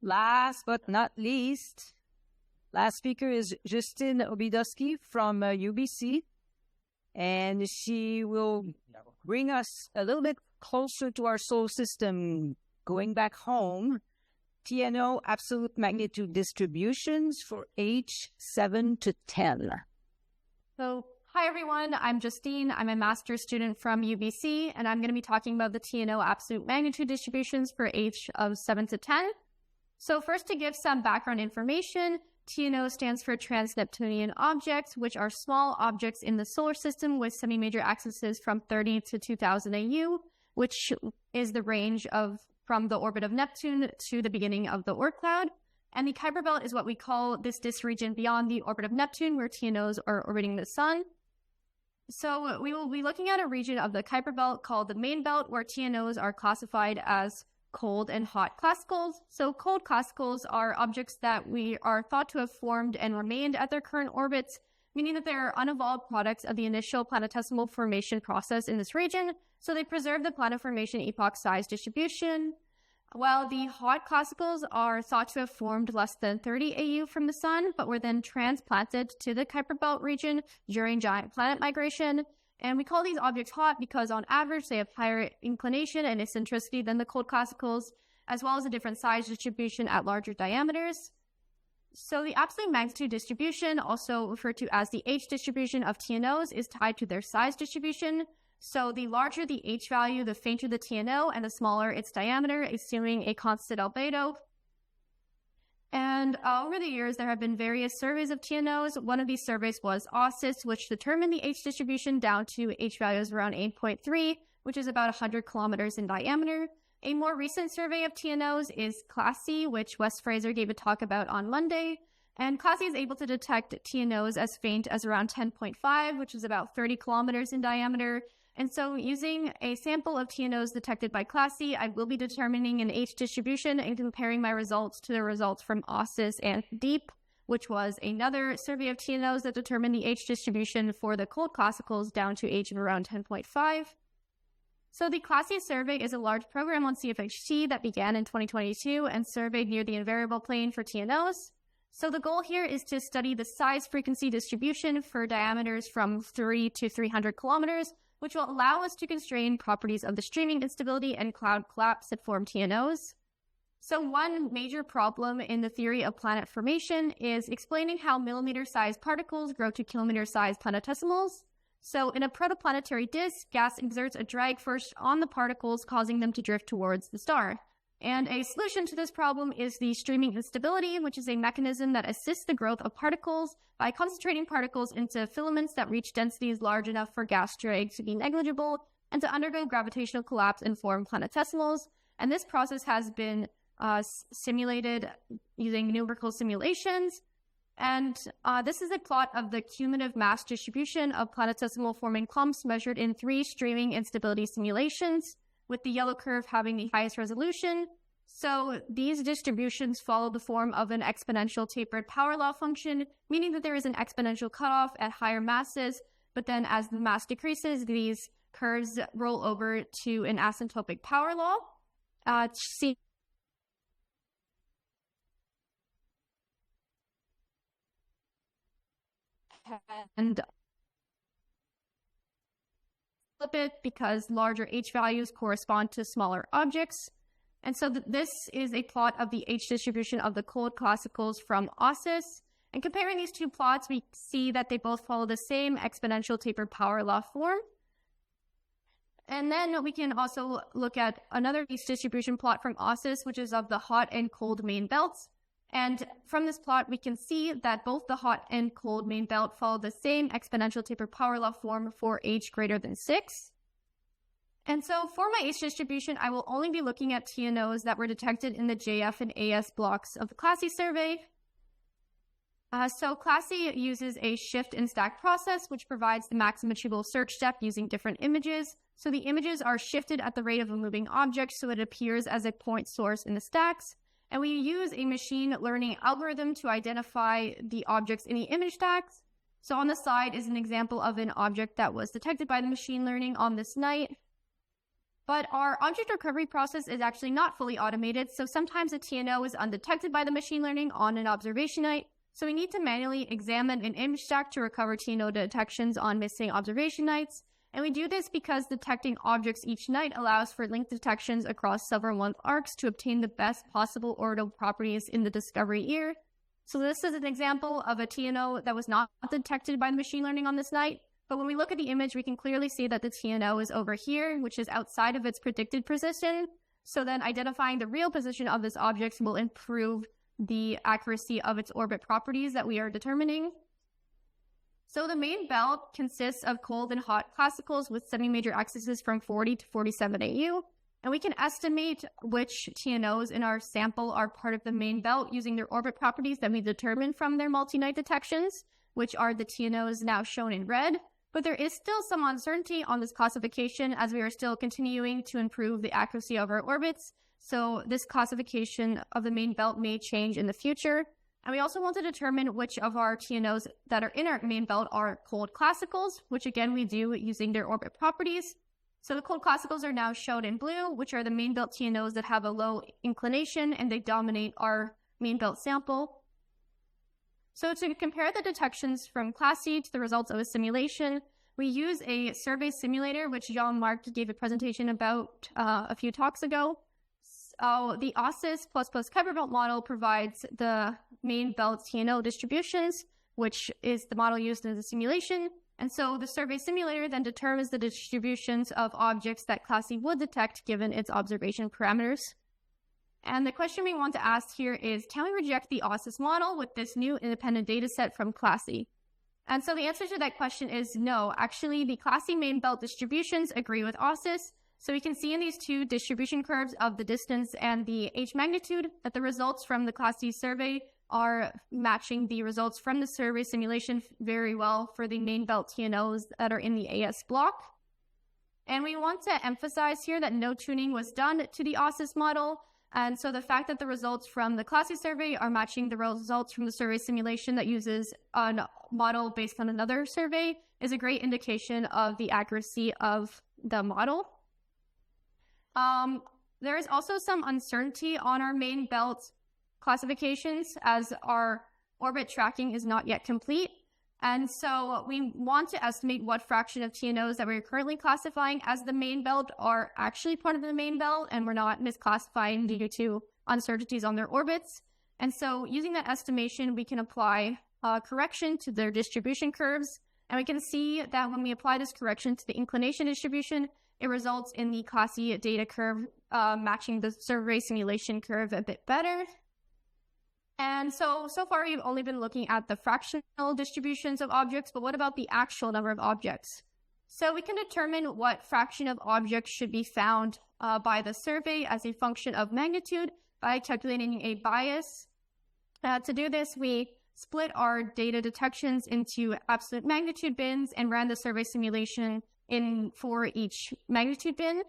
Last but not least, last speaker is Justine Obidowski from UBC, and she will bring us a little bit closer to our solar system, going back home. TNO absolute magnitude distributions for age 7 to 10. So, hi everyone, I'm Justine. I'm a master's student from UBC, and I'm going to be talking about the TNO absolute magnitude distributions for age of 7 to 10. So first, to give some background information, TNO stands for trans-Neptunian objects, which are small objects in the solar system with semi-major axes from 30 to 2000 AU, which is the range from the orbit of Neptune to the beginning of the Oort cloud. And the Kuiper belt is what we call this disk region beyond the orbit of Neptune, where TNOs are orbiting the sun. So we will be looking at a region of the Kuiper belt called the main belt, where TNOs are classified as cold and hot classicals. So cold classicals are objects that we are thought to have formed and remained at their current orbits, meaning that they are unevolved products of the initial planetesimal formation process in this region. So they preserve the planet formation epoch size distribution, while the hot classicals are thought to have formed less than 30 AU from the sun, but were then transplanted to the Kuiper belt region during giant planet migration. And we call these objects hot because on average they have higher inclination and eccentricity than the cold classicals, as well as a different size distribution at larger diameters. So the absolute magnitude distribution, also referred to as the H distribution of TNOs, is tied to their size distribution. So the larger the H value, the fainter the TNO, and the smaller its diameter, assuming a constant albedo. And over the years, there have been various surveys of TNOs. One of these surveys was AUSIS, which determined the H distribution down to H values around 8.3, which is about 100 kilometers in diameter. A more recent survey of TNOs is CLASSI, which Wes Fraser gave a talk about on Monday. And CLASSI is able to detect TNOs as faint as around 10.5, which is about 30 kilometers in diameter. And so using a sample of TNOs detected by CLASSI, I will be determining an H distribution and comparing my results to the results from AUSIS and DEEP, which was another survey of TNOs that determined the H distribution for the cold classicals down to H of around 10.5. So the CLASSI survey is a large program on CFHT that began in 2022 and surveyed near the invariable plane for TNOs. So the goal here is to study the size frequency distribution for diameters from 3 to 300 kilometers, which will allow us to constrain properties of the streaming instability and cloud collapse that form TNOs. So one major problem in the theory of planet formation is explaining how millimeter-sized particles grow to kilometer-sized planetesimals. So in a protoplanetary disk, gas exerts a drag force on the particles, causing them to drift towards the star. And a solution to this problem is the streaming instability, which is a mechanism that assists the growth of particles by concentrating particles into filaments that reach densities large enough for gas drag to be negligible and to undergo gravitational collapse and form planetesimals. And this process has been simulated using numerical simulations. And this is a plot of the cumulative mass distribution of planetesimal forming clumps measured in 3 streaming instability simulations, with the yellow curve having the highest resolution. So these distributions follow the form of an exponential tapered power law function, meaning that there is an exponential cutoff at higher masses, but then as the mass decreases, these curves roll over to an asymptotic power law. And flip it because larger H values correspond to smaller objects. And so this is a plot of the H distribution of the cold classicals from AUSIS. And comparing these two plots, we see that they both follow the same exponential tapered power law form. And then we can also look at another H distribution plot from AUSIS, which is of the hot and cold main belts. And from this plot, we can see that both the hot and cold main belt follow the same exponential tapered power law form for H greater than 6. And so for my H distribution, I will only be looking at TNOs that were detected in the JF and AS blocks of the CLASSI survey. So CLASSI uses a shift and stack process, which provides the maximum achievable search depth using different images. So the images are shifted at the rate of a moving object, so it appears as a point source in the stacks. And we use a machine learning algorithm to identify the objects in the image stacks. So on the side is an example of an object that was detected by the machine learning on this night. But our object recovery process is actually not fully automated, so sometimes a TNO is undetected by the machine learning on an observation night, so we need to manually examine an image stack to recover TNO detections on missing observation nights. And we do this because detecting objects each night allows for link detections across several month arcs to obtain the best possible orbital properties in the discovery year. So this is an example of a TNO that was not detected by the machine learning on this night. But when we look at the image, we can clearly see that the TNO is over here, which is outside of its predicted position. So then identifying the real position of this object will improve the accuracy of its orbit properties that we are determining. So the main belt consists of cold and hot classicals with semi-major axes from 40 to 47 AU. And we can estimate which TNOs in our sample are part of the main belt using their orbit properties that we determined from their multi-night detections, which are the TNOs now shown in red. But there is still some uncertainty on this classification as we are still continuing to improve the accuracy of our orbits. So this classification of the main belt may change in the future. And we also want to determine which of our TNOs that are in our main belt are cold classicals, which again we do using their orbit properties. So the cold classicals are now shown in blue, which are the main belt TNOs that have a low inclination and they dominate our main belt sample. So to compare the detections from Class C to the results of a simulation, we use a survey simulator, which Jean-Marc gave a presentation about a few talks ago. So the OSIS++ Kuiper belt model provides the main belt TNO distributions, which is the model used in the simulation. And so the survey simulator then determines the distributions of objects that Class C would detect given its observation parameters. And the question we want to ask here is, can we reject the OSIS model with this new independent data set from Class C? And so the answer to that question is no. Actually, the Class C main belt distributions agree with OSIS. So we can see in these two distribution curves of the distance and the H magnitude that the results from the Class C survey are matching the results from the survey simulation very well for the main belt TNOs that are in the AS block. And we want to emphasize here that no tuning was done to the OSIS model. And so the fact that the results from the Class C survey are matching the results from the survey simulation that uses a model based on another survey is a great indication of the accuracy of the model. There is also some uncertainty on our main belt classifications as our orbit tracking is not yet complete. And so we want to estimate what fraction of TNOs that we're currently classifying as the main belt are actually part of the main belt and we're not misclassifying due to uncertainties on their orbits. And so using that estimation, we can apply correction to their distribution curves. And we can see that when we apply this correction to the inclination distribution, it results in the Class C data curve matching the survey simulation curve a bit better. And so far we've only been looking at the fractional distributions of objects, but what about the actual number of objects? So we can determine what fraction of objects should be found by the survey as a function of magnitude by calculating a bias. To do this, we split our data detections into absolute magnitude bins and ran the survey simulation for each magnitude bin.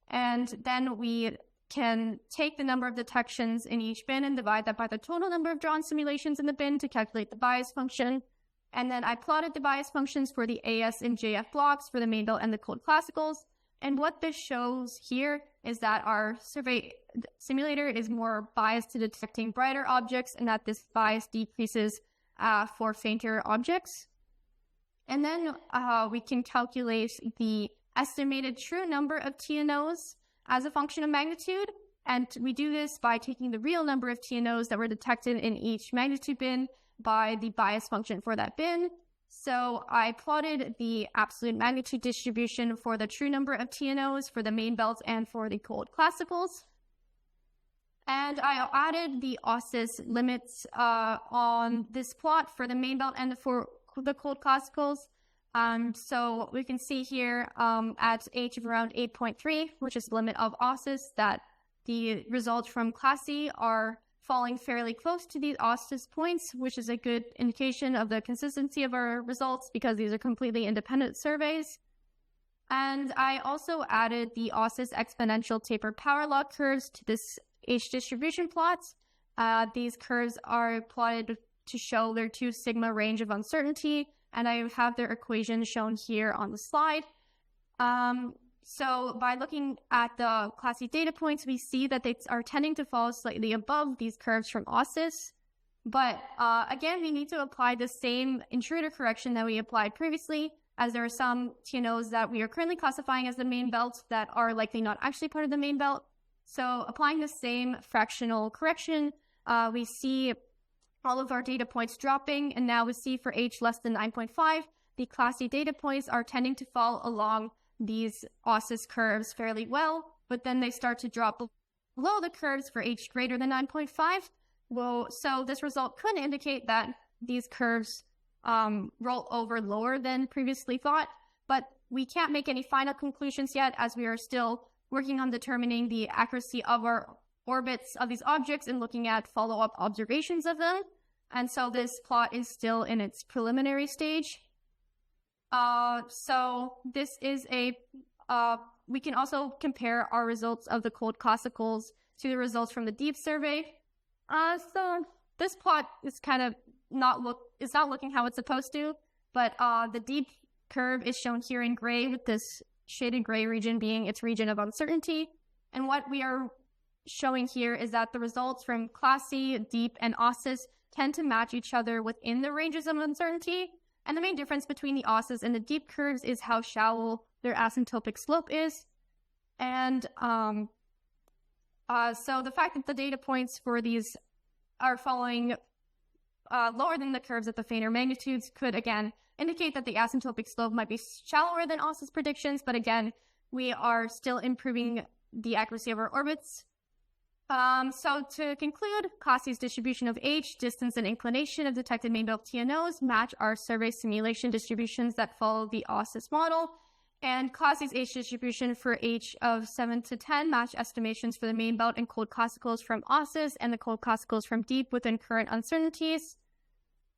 And then we can take the number of detections in each bin and divide that by the total number of drawn simulations in the bin to calculate the bias function. And then I plotted the bias functions for the AS and JF blocks for the main belt and the cold classicals. And what this shows here is that our survey simulator is more biased to detecting brighter objects and that this bias decreases for fainter objects. And then we can calculate the estimated true number of TNOs as a function of magnitude. And we do this by taking the real number of TNOs that were detected in each magnitude bin by the bias function for that bin. So I plotted the absolute magnitude distribution for the true number of TNOs for the main belt and for the cold classicals. And I added the OSIS limits on this plot for the main belt and for the cold classicals. So we can see here at H of around 8.3, which is the limit of OSIS, that the results from Class C are falling fairly close to these OSIS points, which is a good indication of the consistency of our results because these are completely independent surveys. And I also added the OSIS exponential taper power law curves to this H distribution plot. These curves are plotted to show their 2 sigma range of uncertainty, and I have their equation shown here on the slide. So by looking at the Class C data points, we see that they are tending to fall slightly above these curves from OSIS. But again, we need to apply the same intruder correction that we applied previously, as there are some TNOs that we are currently classifying as the main belt that are likely not actually part of the main belt. So applying the same fractional correction, we see all of our data points dropping, and now we see for H less than 9.5, the Class C data points are tending to fall along these OSIS curves fairly well, but then they start to drop below the curves for H greater than 9.5. Well, so this result could indicate that these curves roll over lower than previously thought, but we can't make any final conclusions yet, as we are still working on determining the accuracy of our orbits of these objects and looking at follow-up observations of them. And so this plot is still in its preliminary stage. So this is we can also compare our results of the cold classicals to the results from the deep survey. So this plot is kind of not looking how it's supposed to, but the deep curve is shown here in gray, with this shaded gray region being its region of uncertainty. And what we are showing here is that the results from Class C, deep, and OSIS tend to match each other within the ranges of uncertainty. And the main difference between the OSIS and the deep curves is how shallow their asymptotic slope is. And so the fact that the data points for these are falling lower than the curves at the fainter magnitudes could, again, indicate that the asymptotic slope might be shallower than OSIS predictions. But again, we are still improving the accuracy of our orbits. So to conclude, Class C's distribution of H, distance, and inclination of detected main belt TNOs match our survey simulation distributions that follow the OSIS model. And Class C's H distribution for H of 7 to 10 match estimations for the main belt and cold classicals from OSIS and the cold classicals from deep within current uncertainties.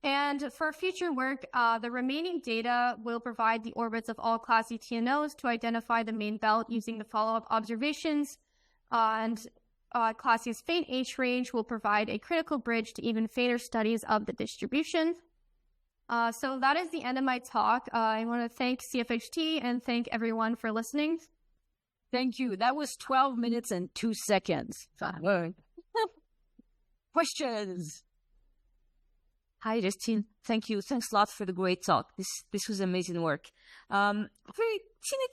And for future work, the remaining data will provide the orbits of all Class C TNOs to identify the main belt using the follow-up observations. Class C's faint H range will provide a critical bridge to even fainter studies of the distribution. So that is the end of my talk. I want to thank CFHT and thank everyone for listening. Thank you. That was 12 minutes and 2 seconds. Questions? Hi, Justine. Thank you. Thanks a lot for the great talk. This was amazing work. Very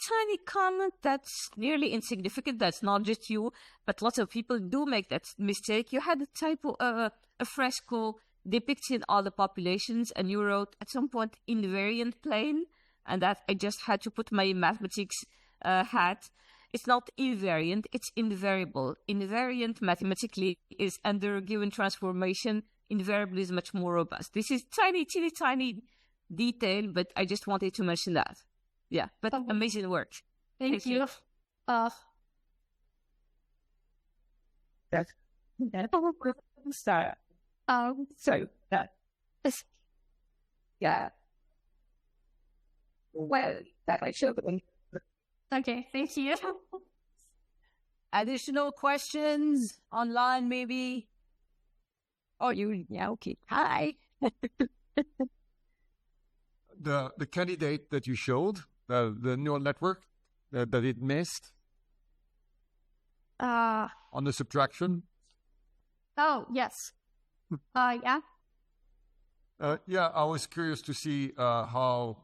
tiny comment that's nearly insignificant. That's not just you, but lots of people do make that mistake. You had a typo, a fresco depicting all the populations, and you wrote at some point invariant plane, and that I just had to put my mathematics hat. It's not invariant, it's invariable. Invariant mathematically is under a given transformation. Invariable is much more robust. This is tiny detail, but I just wanted to mention that. Yeah, but amazing work. Thank you. Yeah. Well, that I should. Okay, thank you. Additional questions online, maybe? Oh, yeah, okay. Hi. The candidate that you showed, the neural network that it missed on the subtraction. Oh, yes. Yeah. Yeah, I was curious to see how.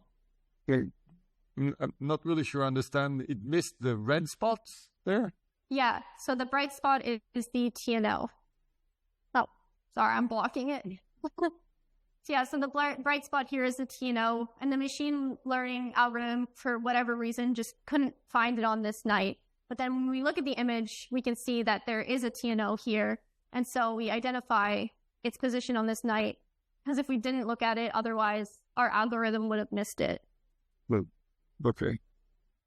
I'm not really sure I understand. It missed the red spots there. Yeah. So the bright spot is the TNO. Oh, sorry, I'm blocking it. So the bright spot here is the TNO, and the machine learning algorithm, for whatever reason, just couldn't find it on this night. But then when we look at the image, we can see that there is a TNO here. And so we identify its position on this night, because if we didn't look at it, otherwise our algorithm would have missed it. Well, okay.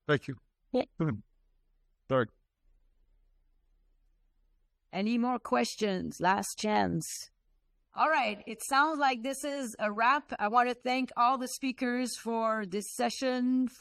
Thank you. Yeah. Sorry. Any more questions? Last chance. All right. It sounds like this is a wrap. I want to thank all the speakers for this session.